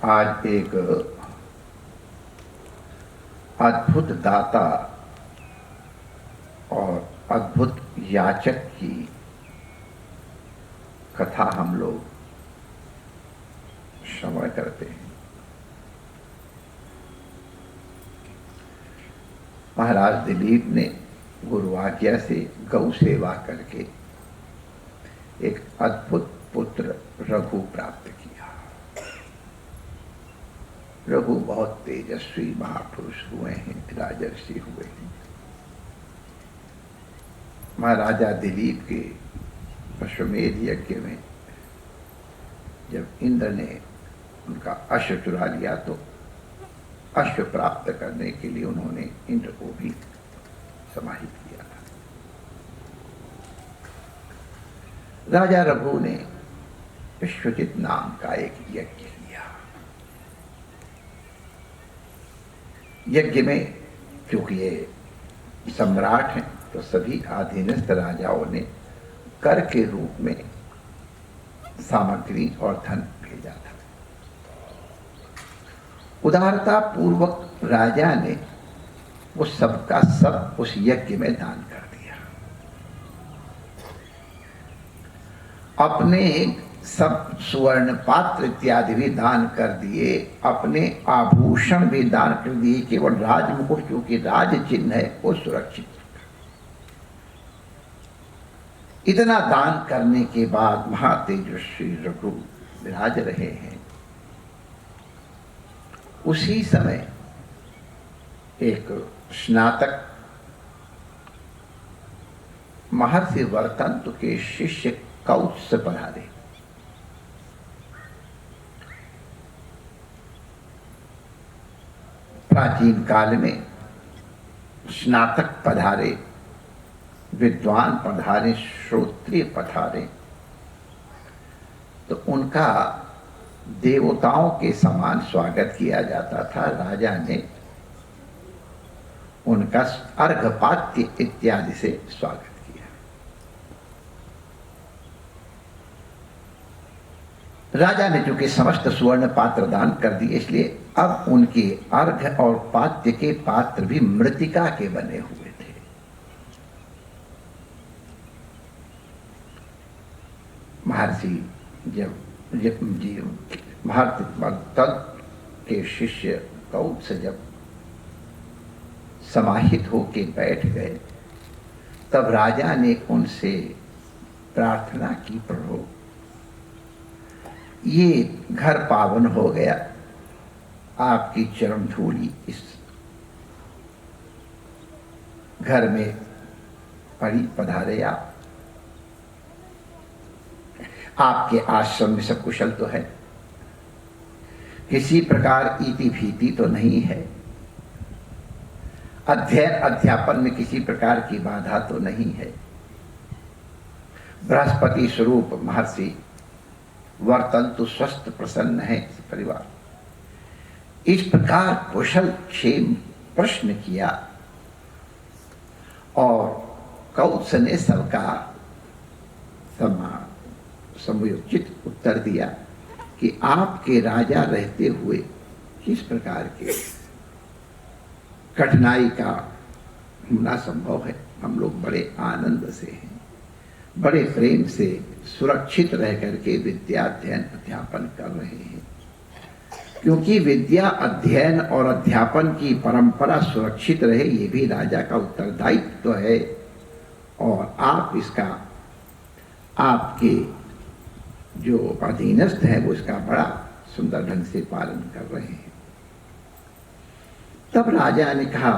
आज एक अद्भुत दाता और अद्भुत याचक की कथा हम लोग श्रवण करते हैं। महाराज दिलीप ने गुरु आज्ञा से गौ सेवा करके एक अद्भुत पुत्र रघु प्राप्त किया। रघु बहुत तेजस्वी महापुरुष हुए हैं, राजर्षि हुए हैं। महाराजा दिलीप के अश्वमेध यज्ञ में जब इंद्र ने उनका अश्व चुरा लिया तो अश्व प्राप्त करने के लिए उन्होंने इंद्र को भी समाहित किया था। राजा रघु ने विश्वजित नाम का एक यज्ञ किया। यज्ञ में क्योंकि ये सम्राट हैं तो सभी अधीनस्थ राजाओं ने कर के रूप में सामग्री और धन भेजा था। उदारता पूर्वक राजा ने वो सबका सब उस यज्ञ में दान कर दिया। अपने सब सुवर्ण पात्र इत्यादि भी दान कर दिए, अपने आभूषण भी दान कर दिए। केवल राजमुकुट क्योंकि राज चिन्ह है वो सुरक्षित। इतना दान करने के बाद महातेजस्वी रघु विराज रहे हैं। उसी समय एक स्नातक महर्षि वर्तंतु के शिष्य कौत्स पधारे। प्राचीन काल में स्नातक पधारे, विद्वान पधारे, श्रोत्रिय पधारे तो उनका देवताओं के समान स्वागत किया जाता था। राजा ने उनका अर्घपात्य इत्यादि से स्वागत किया। राजा ने चूंकि समस्त सुवर्ण पात्र दान कर दिए, इसलिए अब उनके अर्घ और पात्य के पात्र भी मृत्तिका के बने हुए थे। महर्षि जब भारत के शिष्य कौत्स जब समाहित होके बैठ गए तब राजा ने उनसे प्रार्थना की, प्रभु ये घर पावन हो गया, आपकी चरण धूलि इस घर में पड़ी, पधारे आपके आश्रम में सब कुशल तो है, किसी प्रकार इति भीति तो नहीं है, अध्ययन अध्यापन में किसी प्रकार की बाधा तो नहीं है। बृहस्पति स्वरूप महर्षि वर्तंतु स्वस्थ प्रसन्न है परिवार। इस प्रकार कुशल क्षेम प्रश्न किया और कौत्स ने सबका समुचित उत्तर दिया कि आपके राजा रहते हुए किस प्रकार के कठिनाई का होना संभव है। हम लोग बड़े आनंद से हैं, बड़े प्रेम से सुरक्षित रह करके विद्या अध्ययन अध्यापन कर रहे हैं। क्योंकि विद्या अध्ययन और अध्यापन की परंपरा सुरक्षित रहे, ये भी राजा का उत्तरदायित्व है और आप इसका, आपके जो अधीनस्थ है वो इसका बड़ा सुंदर ढंग से पालन कर रहे हैं। तब राजा ने कहा,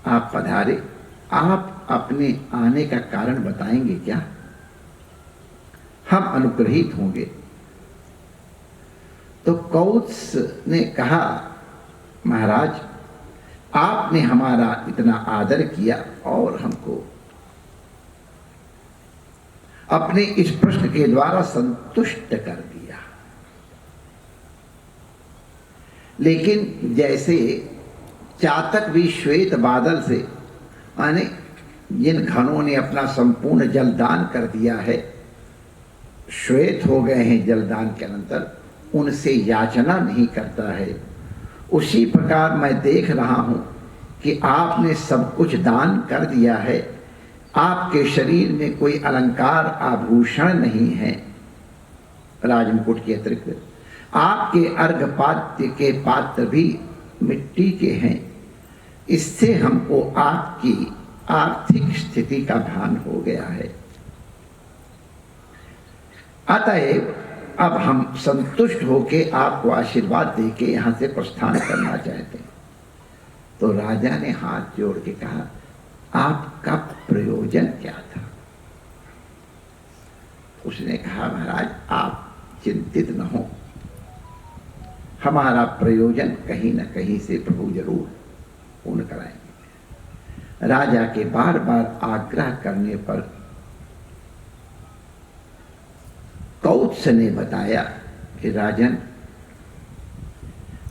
आप पधारे, आप अपने आने का कारण बताएंगे क्या? हम अनुग्रहित होंगे। तो कौत्स ने कहा, महाराज आपने हमारा इतना आदर किया और हमको अपने इस प्रश्न के द्वारा संतुष्ट कर दिया, लेकिन जैसे चातक भी श्वेत बादल से, माने जिन घनों ने अपना संपूर्ण जलदान कर दिया है, श्वेत हो गए हैं जलदान के अनंतर, उनसे याचना नहीं करता है, उसी प्रकार मैं देख रहा हूं कि आपने सब कुछ दान कर दिया है। आपके शरीर में कोई अलंकार आभूषण नहीं है राजमुकुट के अतिरिक्त। आपके अर्घपात्र के पात्र भी मिट्टी के हैं। इससे हमको आपकी आर्थिक स्थिति का भान हो गया है। अतएव अब हम संतुष्ट होकर आपको आशीर्वाद देके यहां से प्रस्थान करना चाहते हैं। तो राजा ने हाथ जोड़ के कहा, आपका प्रयोजन क्या था? उसने कहा, महाराज आप चिंतित न हो, हमारा प्रयोजन कहीं न कहीं से प्रभु जरूर पूर्ण कराएंगे। राजा के बार बार आग्रह करने पर कौत्स ने बताया कि राजन,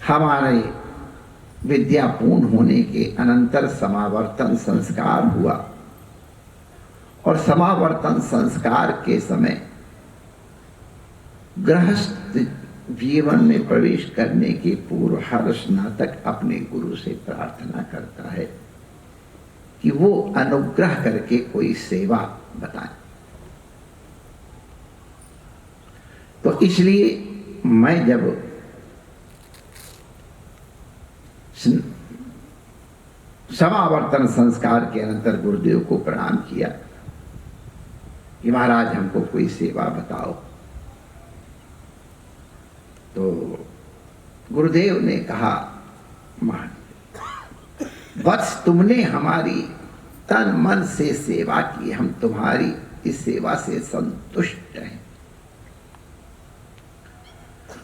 हमारे विद्या पूर्ण होने के अनंतर समावर्तन संस्कार हुआ और समावर्तन संस्कार के समय गृहस्थ जीवन में प्रवेश करने के पूर्व हर स्नातक अपने गुरु से प्रार्थना करता है कि वो अनुग्रह करके कोई सेवा बताए। तो इसलिए मैं जब समावर्तन संस्कार के अनंतर गुरुदेव को प्रणाम किया कि महाराज हमको कोई सेवा बताओ, तो गुरुदेव ने कहा, वत्स तुमने हमारी तन मन से सेवा की, हम तुम्हारी इस सेवा से संतुष्ट हैं।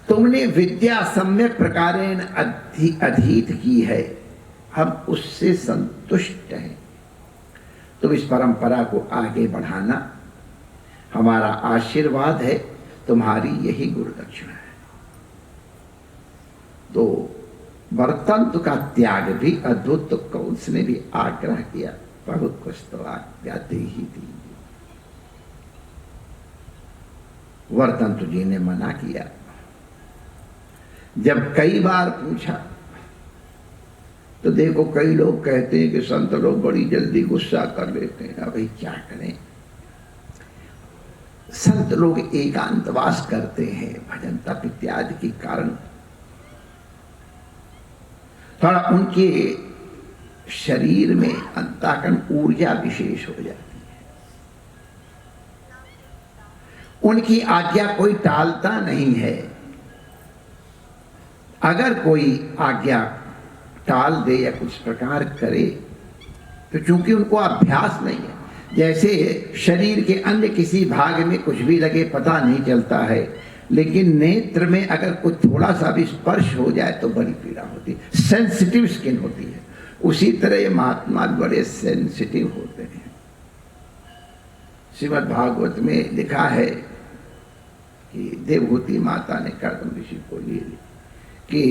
तुमने विद्या सम्यक प्रकारेण अधीत की है, हम उससे संतुष्ट हैं। तुम इस परंपरा को आगे बढ़ाना, हमारा आशीर्वाद है, तुम्हारी यही गुरुदक्षिणा है। तो वर्तंतु का त्याग भी अद्भुत कौंस ने भी आग्रह किया, बहुत कुछ तो आज्ञा दे ही दी। वर्तंतु जी ने मना किया। जब कई बार पूछा तो देखो, कई लोग कहते हैं कि संत लोग बड़ी जल्दी गुस्सा कर लेते हैं। अब क्या करें, संत लोग एकांतवास करते हैं, भजन तप इत्यादि के कारण थोड़ा उनके शरीर में अंतःकरण ऊर्जा विशेष हो जाती है। उनकी आज्ञा कोई टालता नहीं है। अगर कोई आज्ञा टाल दे या कुछ प्रकार करे तो चूंकि उनको अभ्यास नहीं है, जैसे शरीर के अन्य किसी भाग में कुछ भी लगे पता नहीं चलता है, लेकिन नेत्र में अगर कुछ थोड़ा सा भी स्पर्श हो जाए तो बड़ी पीड़ा होती है, सेंसिटिव स्किन होती है। उसी तरह ये महात्मा बड़े सेंसिटिव होते हैं। श्रीमद् भागवत में लिखा है कि देवहूति माता ने कर्दम ऋषि को लिए कि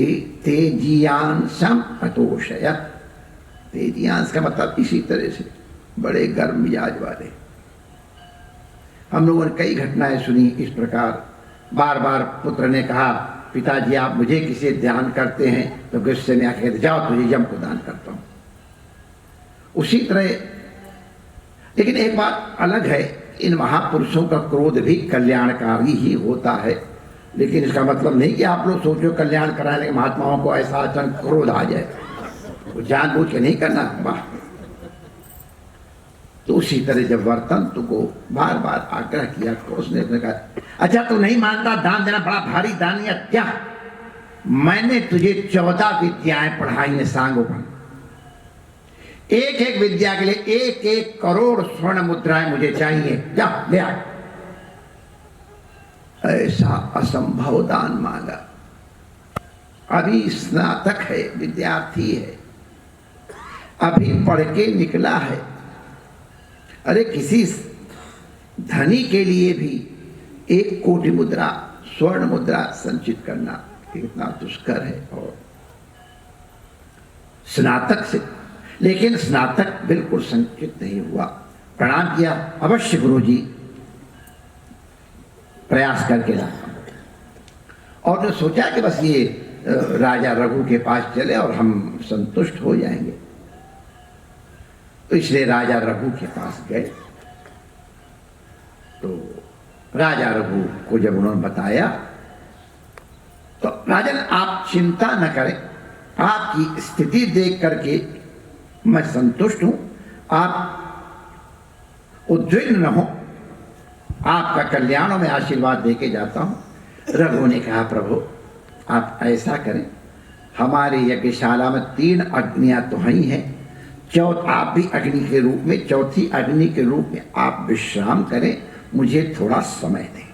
तेजियांशम अतोषय। तेजियांश का मतलब इसी तरह से बड़े गर्म मिजाज वाले। हम लोगों ने कई घटनाएं सुनी इस प्रकार। बार बार पुत्र ने कहा, पिताजी आप मुझे किसी ध्यान करते हैं, तो गुस्से में आके जाओ तुझे यम को दान करता हूं। उसी तरह, लेकिन एक बात अलग है, इन महापुरुषों का क्रोध भी कल्याणकारी ही होता है। लेकिन इसका मतलब नहीं कि आप लोग सोचो कल्याण कराने के महात्माओं को ऐसा अचानक क्रोध आ जाए, वो जानबूझ के नहीं करना। वाह। तो उसी तरह जब वर्तंतु को बार बार आग्रह किया तो उसने कहा, अच्छा तू नहीं मानता दान देना बड़ा भारी दान या क्या? मैंने तुझे 14 विद्याएं पढ़ाई है सांगोपन। एक एक विद्या के लिए 1-1 करोड़ स्वर्ण मुद्राएं मुझे चाहिए, जा ले आ। ऐसा असंभव दान मांगा। अभी स्नातक है, विद्यार्थी है, अभी पढ़ के निकला है। अरे किसी धनी के लिए भी 1 कोटि मुद्रा स्वर्ण मुद्रा संचित करना कितना दुष्कर है। और स्नातक से, लेकिन स्नातक बिल्कुल संचित नहीं हुआ। प्रणाम किया, अवश्य गुरुजी प्रयास करके लाता हूं। और जो सोचा कि बस ये राजा रघु के पास चले और हम संतुष्ट हो जाएंगे। तो इसलिए राजा रघु के पास गए। तो राजा रघु को जब उन्होंने बताया तो राजन आप चिंता न करें, आपकी स्थिति देख करके मैं संतुष्ट हूं, आप उद्विग्न न हो, आपका कल्याण में आशीर्वाद देके जाता हूं। रघु ने कहा प्रभु आप ऐसा करें, हमारी यज्ञशाला में 3 अग्नियां तो ही हैं, आप भी अग्नि के रूप में, चौथी अग्नि के रूप में आप विश्राम करें, मुझे थोड़ा समय दें,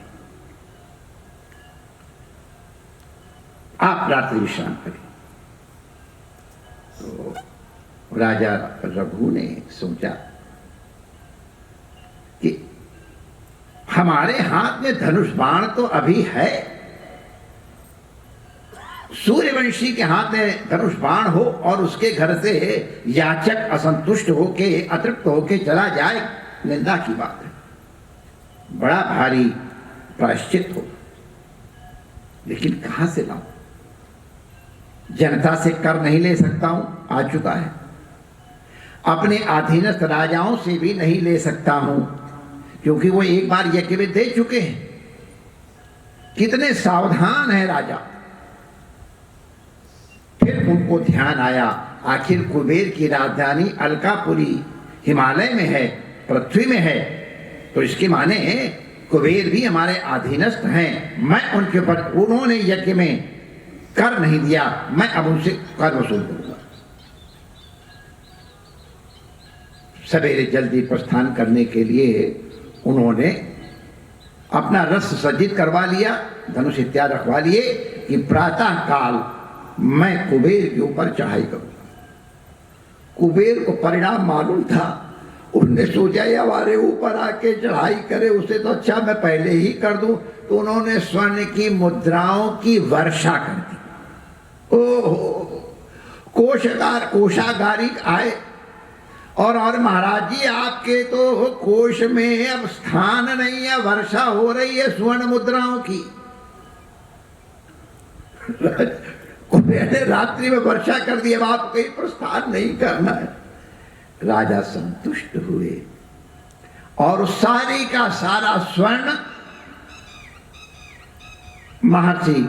आप रात्रि विश्राम करें। तो राजा रघु ने सोचा कि हमारे हाथ में धनुष बाण तो अभी है, सूर्यवंशी के हाथ में धनुष बाण हो और उसके घर से याचक असंतुष्ट होके, अतृप्त होके चला जाए, निंदा की बात है, बड़ा भारी प्रायश्चित हो। लेकिन कहां से लाऊं, जनता से कर नहीं ले सकता हूं, आ चुका है, अपने अधीनस्थ राजाओं से भी नहीं ले सकता हूं, क्योंकि वो एक बार यज्ञ में दे चुके हैं। कितने सावधान है राजा। फिर उनको ध्यान आया, आखिर कुबेर की राजधानी अलकापुरी हिमालय में है, पृथ्वी में है, तो इसके माने कुबेर भी हमारे अधीनस्थ हैं। मैं उनके ऊपर, उन्होंने यज्ञ में कर नहीं दिया, मैं अब उनसे कर वसूल करूंगा। सवेरे जल्दी प्रस्थान करने के लिए उन्होंने अपना रथ सज्जित करवा लिया, धनुष इत्यादि रखवा लिए कि प्रातः काल मैं कुबेर के ऊपर चढ़ाई करूंगा। कुबेर को परिणाम मालूम था, उन्होंने सोचा ये हमारे ऊपर आके चढ़ाई करे, उसे तो अच्छा मैं पहले ही कर दूं। तो उन्होंने स्वर्ण की मुद्राओं की वर्षा कर दी। ओहो, कोषागारी आए और महाराज जी आपके तो कोष में अब स्थान नहीं है, वर्षा हो रही है स्वर्ण मुद्राओं की। कुबेर ने रात्रि में वर्षा कर दी, अब आप कहीं प्रस्थान नहीं करना है। राजा संतुष्ट हुए और सारी का सारा स्वर्ण महर्षि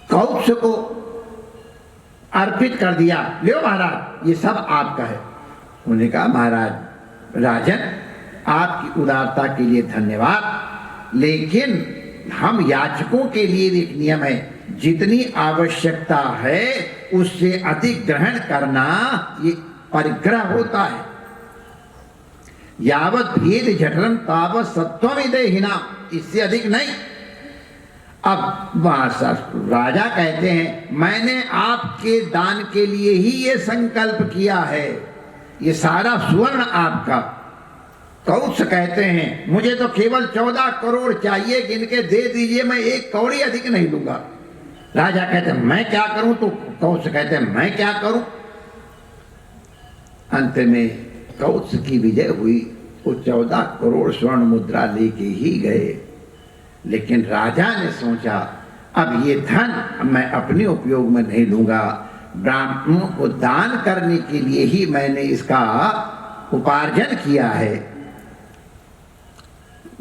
कौत्स को अर्पित कर दिया। लो महाराज ये सब आपका है। उन्होंने कहा महाराज राजन आपकी उदारता के लिए धन्यवाद, लेकिन हम याचकों के लिए एक नियम है, जितनी आवश्यकता है उससे अधिक ग्रहण करना ये परिग्रह होता है। यावत भेद जठरम तावत सत्वमिदेहिना, इससे अधिक नहीं। अब राजा कहते हैं मैंने आपके दान के लिए ही ये संकल्प किया है, ये सारा स्वर्ण आपका। कौत्स कहते हैं मुझे तो केवल 14 करोड़ चाहिए, गिनके दे दीजिए, मैं 1 कौड़ी अधिक नहीं लूंगा। राजा कहते हैं मैं क्या करूं, तो कौत्स कहते हैं मैं क्या करूं। अंत में कौत्स की विजय हुई, वो 14 करोड़ स्वर्ण मुद्रा लेके ही गए। लेकिन राजा ने सोचा अब ये धन मैं अपने उपयोग में नहीं लूंगा, ब्राह्मणों को दान करने के लिए ही मैंने इसका उपार्जन किया है,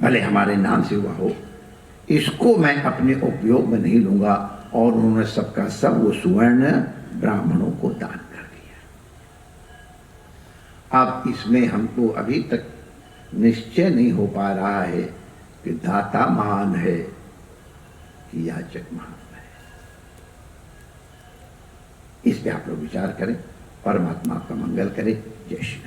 भले हमारे नाम से हुआ हो, इसको मैं अपने उपयोग में नहीं लूंगा। और उन्होंने सबका सब वो सुवर्ण ब्राह्मणों को दान कर दिया। अब इसमें हमको अभी तक निश्चय नहीं हो पा रहा है कि दाता महान है कि याचक महान है। इस पे आप लोग विचार करें। परमात्मा आपका मंगल करे। जय श्री